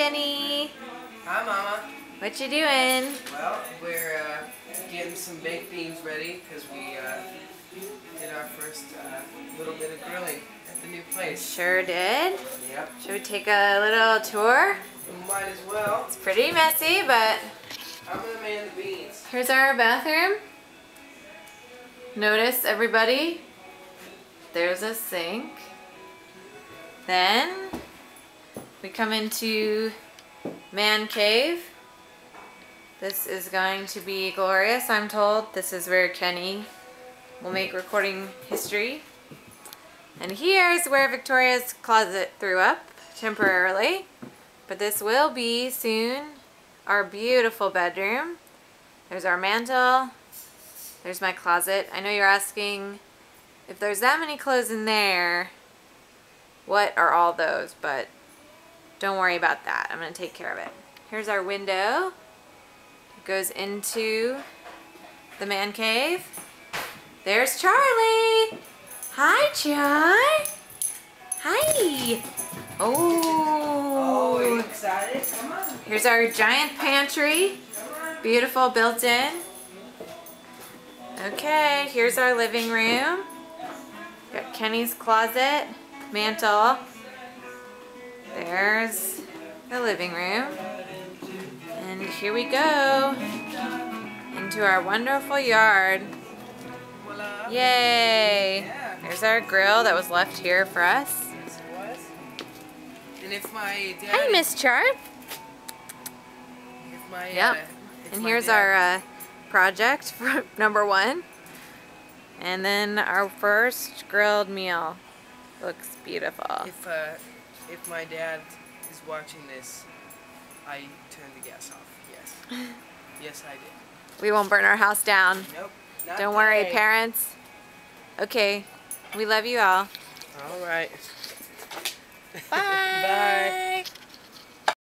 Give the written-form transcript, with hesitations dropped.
Kenny. Hi, Mama. What you doing? Well, we're getting some baked beans ready because we did our first little bit of grilling at the new place. Sure did. Yep. Should we take a little tour? We might as well. It's pretty messy, but I'm gonna man the beans. here's our bathroom. Notice, everybody, there's a sink. Then we come into man cave. This is going to be glorious, I'm told. This is where Kenny will make recording history. And here's where Victoria's closet threw up temporarily. But this will be soon our beautiful bedroom. There's our mantle. There's my closet. I know you're asking if there's that many clothes in there, what are all those? But don't worry about that. I'm going to take care of it. Here's our window. It goes into the man cave. There's Charlie. Hi, Char. Hi. Oh, are you Oh. excited? Come on. Here's our giant pantry. Beautiful, built in. Okay, here's our living room. Got Kenny's closet, mantle. There's the living room. And here we go into our wonderful yard. Voila. Yay! Yeah. There's our grill that was left here for us. Yes, it was. And if my dad... Hi, Miss Char. If my, Yep. if And my here's dad- our project for #1. And then our first grilled meal. Looks beautiful. If my dad is watching this, I turned the gas off. Yes. Yes, I did. We won't burn our house down. Nope. Not Don't worry, today. parents. Okay. We love you all. All right. Bye. Bye.